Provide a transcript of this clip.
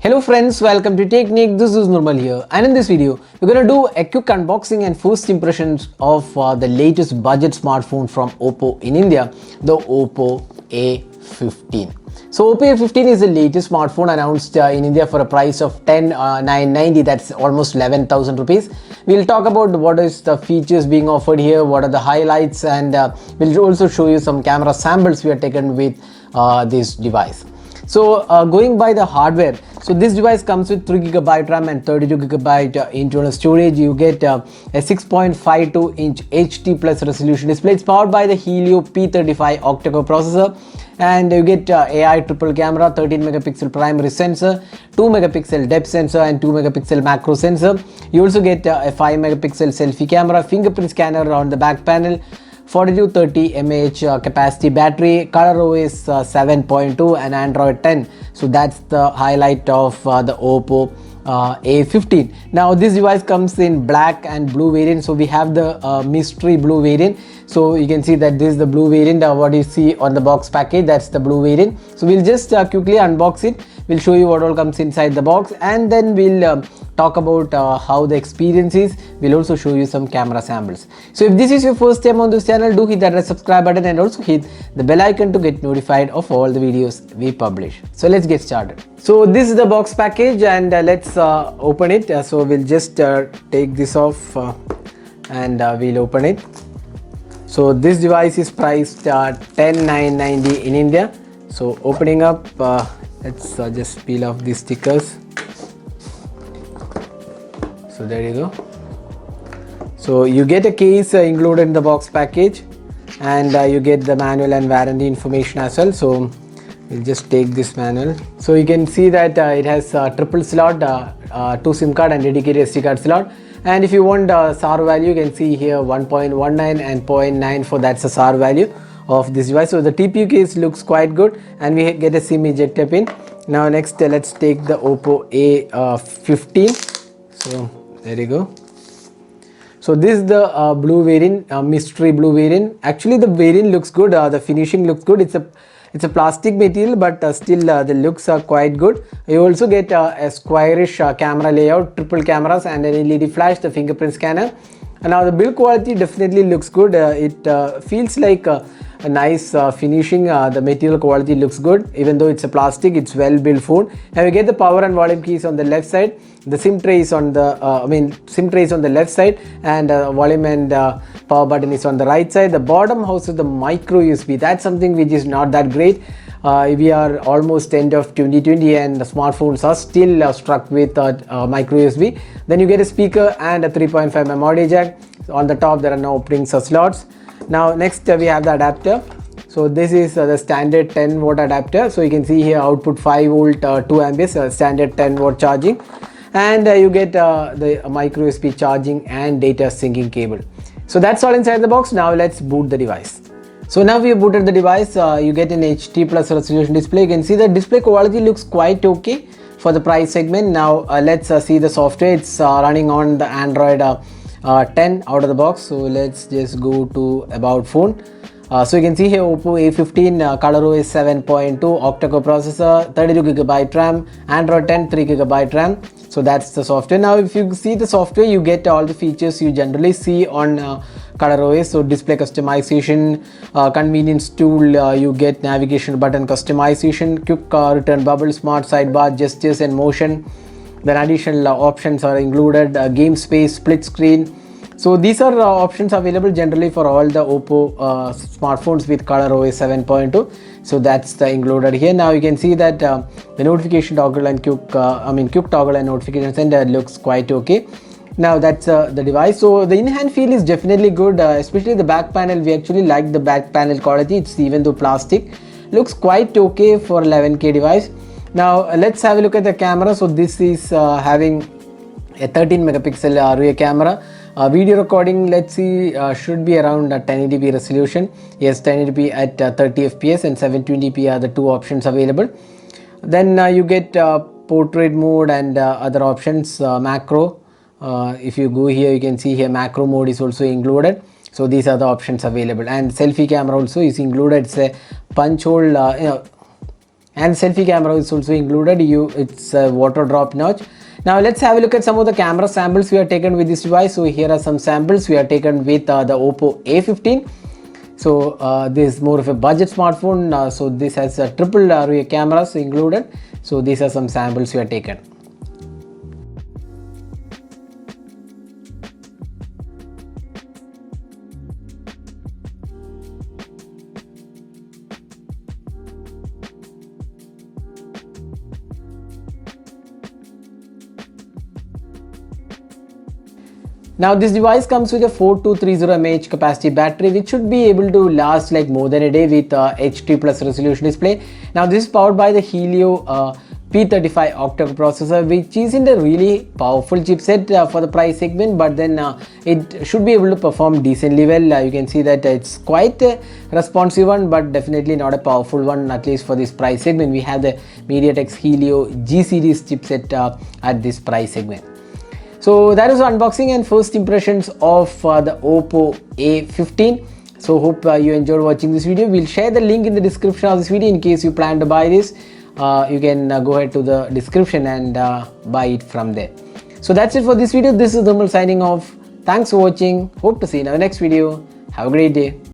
Hello friends, welcome to Technique. This is Nirmal here, and in this video we're going to do a quick unboxing and first impressions of the latest budget smartphone from Oppo in India, the Oppo A15. So Oppo A15 is the latest smartphone announced in India for a price of 10,990, that's almost 11,000 rupees. We'll talk about what is the features being offered here, what are the highlights, and we'll also show you some camera samples we have taken with this device. So going by the hardware, so this device comes with 3GB RAM and 32GB internal storage. You get a 6.52-inch HD plus resolution display. It's powered by the Helio P35 octa-core processor, and you get AI triple camera, 13-megapixel primary sensor, 2-megapixel depth sensor and 2-megapixel macro sensor. You also get a 5-megapixel selfie camera, fingerprint scanner on the back panel, 4230 mAh capacity battery, ColorOS 7.2 and Android 10. So that's the highlight of the Oppo A15. Now this device comes in black and blue variant. So we have the mystery blue variant. So you can see that this is the blue variant. What you see on the box package, that's the blue variant. So we'll just quickly unbox it. We'll show you what all comes inside the box, and then we'll talk about how the experience is. We'll also show you some camera samples. So if this is your first time on this channel, do hit that red subscribe button and also hit the bell icon to get notified of all the videos we publish. So let's get started. So this is the box package, and let's open it. So we'll just take this off and we'll open it. So this device is priced 10,990 in India. So opening up, let's just peel off these stickers. So there you go. So you get a case included in the box package, and you get the manual and warranty information as well. So we'll just take this manual. So you can see that it has triple slot, 2 SIM card and dedicated SD card slot. And if you want SAR value, you can see here 1.19 and 0.94, that's the SAR value of this device. So the TPU case looks quite good, and we get a SIM ejector pin. Now next let's take the Oppo A15. So there you go. So this is the blue variant, mystery blue variant. Actually the variant looks good, the finishing looks good. It's a plastic material, but still the looks are quite good. You also get a squarish camera layout, triple cameras and an LED flash, the fingerprint scanner. And now the build quality definitely looks good. It feels like a nice finishing. The material quality looks good, even though it's a plastic. It's well built phone. Now you get the power and volume keys on the left side. The SIM tray is on the SIM tray is on the left side, and volume and power button is on the right side. The bottom houses the micro USB. That's something which is not that great. We are almost end of 2020 and the smartphones are still struck with micro USB. Then you get a speaker and a 3.5mm audio jack. On the top there are no opening slots. Now next we have the adapter. So this is the standard 10 watt adapter. So you can see here output 5 volt 2 amperes, standard 10 watt charging, and you get the micro USB charging and data syncing cable. So that's all inside the box. Now let's boot the device. So now we have booted the device. You get an HD plus resolution display. You can see the display quality looks quite okay for the price segment. Now let's see the software. It's running on the Android 10 out of the box. So let's just go to about phone. So you can see here Oppo A15, ColorOS 7.2, octa-core processor, 32GB RAM, Android 10, 3GB RAM. So that's the software. Now if you see the software, you get all the features you generally see on ColorOS. So display customization, convenience tool, you get navigation button customization, quick return bubble, smart sidebar, gestures and motion. Then additional options are included, game space, split screen. So these are options available generally for all the Oppo smartphones with ColorOS 7.2. So that's the included here. Now you can see that the notification toggle and quick toggle and notification center looks quite okay. Now that's the device. So the in-hand feel is definitely good, especially the back panel. We actually like the back panel quality. It's even though plastic, looks quite okay for 11K device. Now let's have a look at the camera. So this is having a 13-megapixel rear camera. Video recording, let's see, should be around 1080p resolution. Yes, 1080p at 30 fps and 720p are the two options available. Then you get portrait mode and other options, macro. If you go here, you can see here macro mode is also included. So these are the options available, and selfie camera also is included. It's a punch hole and selfie camera is also included. It's a water drop notch. Now let's have a look at some of the camera samples we have taken with this device. So here are some samples we have taken with the Oppo A15. So this is more of a budget smartphone. So this has a triple rear cameras included. So these are some samples we have taken. Now this device comes with a 4230 mAh capacity battery, which should be able to last like more than a day with HD plus resolution display. Now this is powered by the Helio P35 octa-core processor, which isn't a really powerful chipset for the price segment, but then it should be able to perform decently well. You can see that it's quite a responsive one, but definitely not a powerful one, at least for this price segment. We have the MediaTek's Helio G series chipset at this price segment. So that is unboxing and first impressions of the Oppo A15. So hope you enjoyed watching this video. We'll share the link in the description of this video in case you plan to buy this. You can go ahead to the description and buy it from there. So that's it for this video. This is Dhamal signing off. Thanks for watching. Hope to see you in our next video. Have a great day.